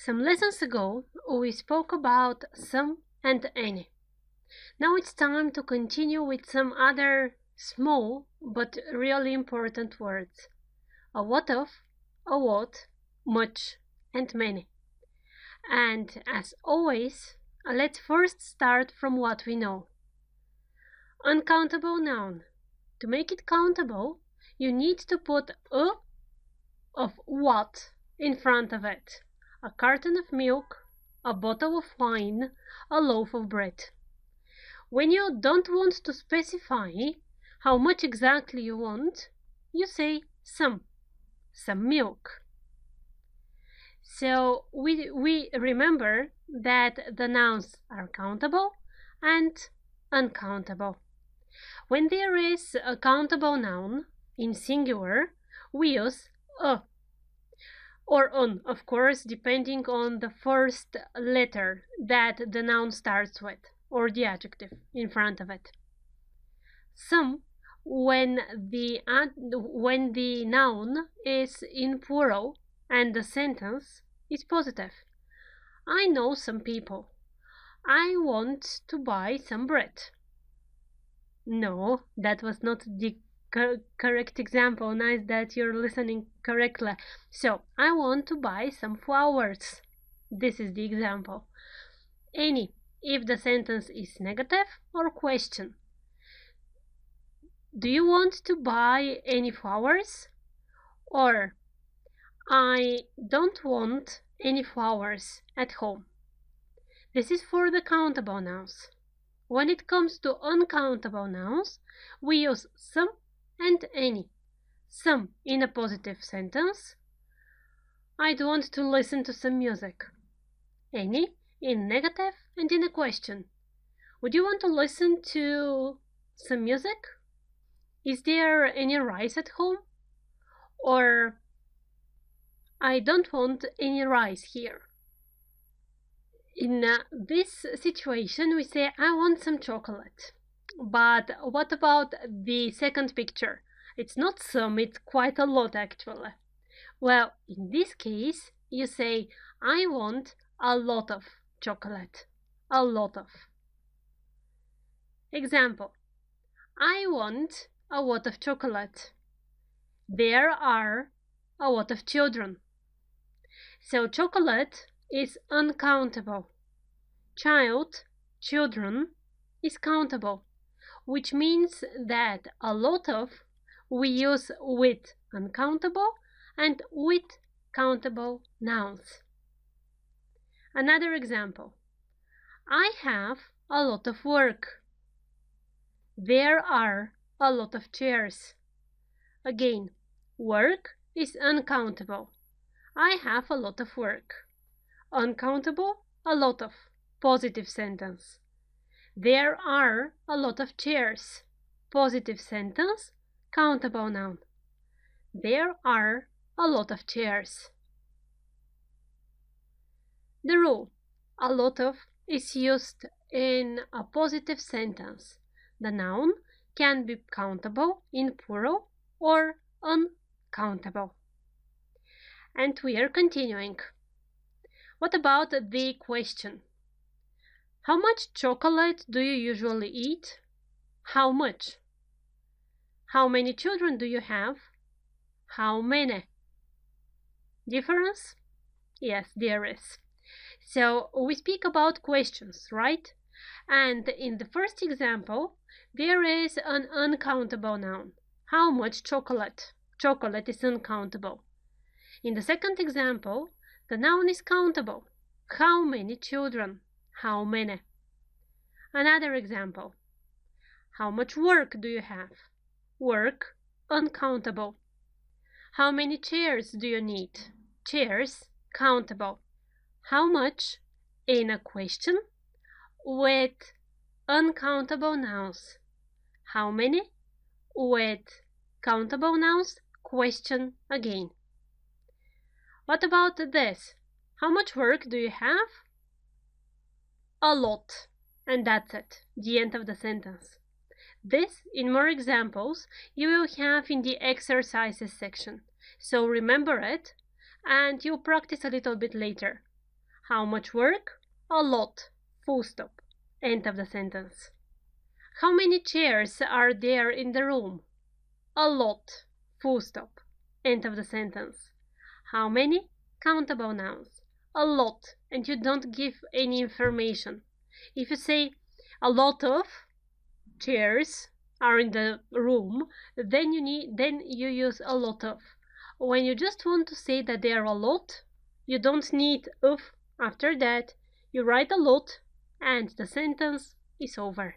Some lessons ago, we spoke about some and any. Now it's time to continue with some other small but really important words. A what of, a what, much, and many. And as always, let's first start from what we know. Uncountable noun. To make it countable, you need to put a of what in front of it. A carton of milk, a bottle of wine, a loaf of bread. When you don't want to specify how much exactly you want, you say some milk. So we remember that the nouns are countable and uncountable. When there is a countable noun in singular, we use a or on, of course, depending on the first letter that the noun starts with, or the adjective in front of it. Some when the noun is in plural and the sentence is positive. I know some people. I want to buy some bread. No, that was not the correct example. Nice that you're listening correctly. So, I want to buy some flowers. This is the example. Any, if the sentence is negative or question. Do you want to buy any flowers? Or, I don't want any flowers at home. This is for the countable nouns. When it comes to uncountable nouns, we use some and any. Some in a positive sentence. I'd want to listen to some music. Any in negative and in a question. Would you want to listen to some music? Is there any rice at home? Or I don't want any rice here. In this situation, we say, I want some chocolate. But what about the second picture? It's not some, it's quite a lot actually. Well, in this case, you say, I want a lot of chocolate. A lot of. Example, I want a lot of chocolate. There are a lot of children. So chocolate is uncountable. Child, children, is countable, which means that a lot of we use with uncountable and with countable nouns. Another example. I have a lot of work. There are a lot of chairs. Again, work is uncountable. I have a lot of work. Uncountable, a lot of. Positive sentence. There are a lot of chairs. Positive sentence, countable noun. There are a lot of chairs. The rule, a lot of, is used in a positive sentence. The noun can be countable in plural or uncountable. And we are continuing. What about the question? How much chocolate do you usually eat? How much? How many children do you have? How many? Difference? Yes, there is. So we speak about questions, right? And in the first example, there is an uncountable noun. How much chocolate? Chocolate is uncountable. In the second example, the noun is countable. How many children? How many? Another example. How much work do you have? Work, uncountable. How many chairs do you need? Chairs, countable. How much? In a question with uncountable nouns. How many? With countable nouns, question again. What about this? How much work do you have? A lot. And that's it. The end of the sentence. This, in more examples, you will have in the exercises section. So remember it, and you'll practice a little bit later. How much work? A lot. Full stop. End of the sentence. How many chairs are there in the room? A lot. Full stop. End of the sentence. How many? Countable nouns. A lot, and you don't give any information. If you say a lot of chairs are in the room, then you use a lot of. When you just want to say that there are a lot, you don't need of after that. You write a lot and the sentence is over.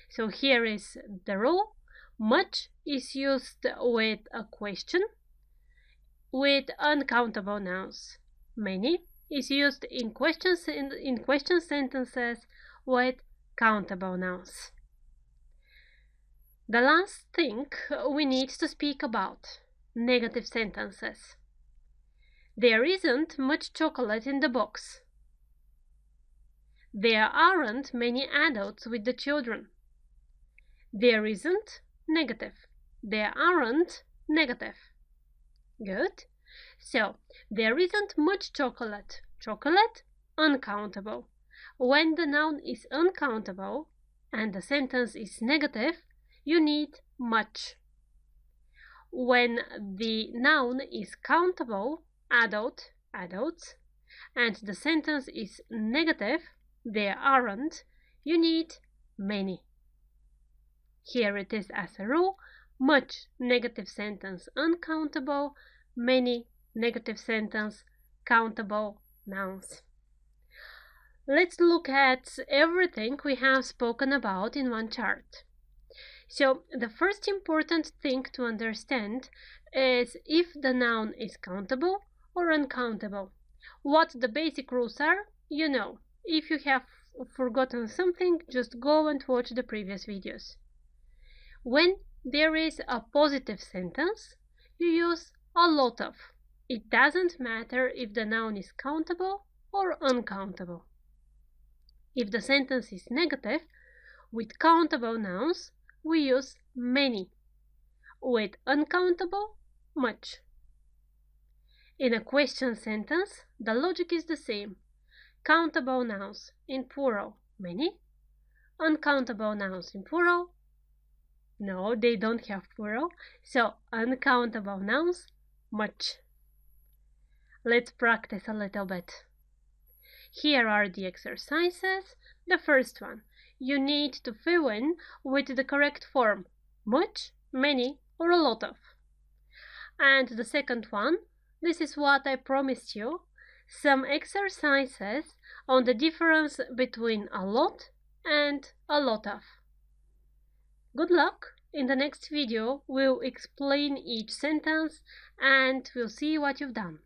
So here is the rule. Much is used with a question with uncountable nouns. Many is used in question sentences with countable nouns. The last thing we need to speak about: negative sentences. There isn't much chocolate in the box. There aren't many adults with the children. There isn't negative. There aren't negative. Good. So, there isn't much chocolate. Chocolate, uncountable. When the noun is uncountable and the sentence is negative, you need much. When the noun is countable, adult, adults, and the sentence is negative, there aren't, you need many. Here it is as a rule: much, negative sentence, uncountable; many, negative sentence, countable nouns. Let's look at everything we have spoken about in one chart. So the first important thing to understand is if the noun is countable or uncountable. What the basic rules are, you know. If you have forgotten something, just go and watch the previous videos. When there is a positive sentence, you use a lot of. It doesn't matter if the noun is countable or uncountable. If the sentence is negative, with countable nouns, we use many. With uncountable, much. In a question sentence, the logic is the same. Countable nouns in plural, many. Uncountable nouns in plural, no, they don't have plural. So, uncountable nouns, much. Let's practice a little bit. Here are the exercises. The first one, you need to fill in with the correct form: much, many, or a lot of. And the second one, this is what I promised you: some exercises on the difference between a lot and a lot of. Good luck! In the next video, we'll explain each sentence and we'll see what you've done.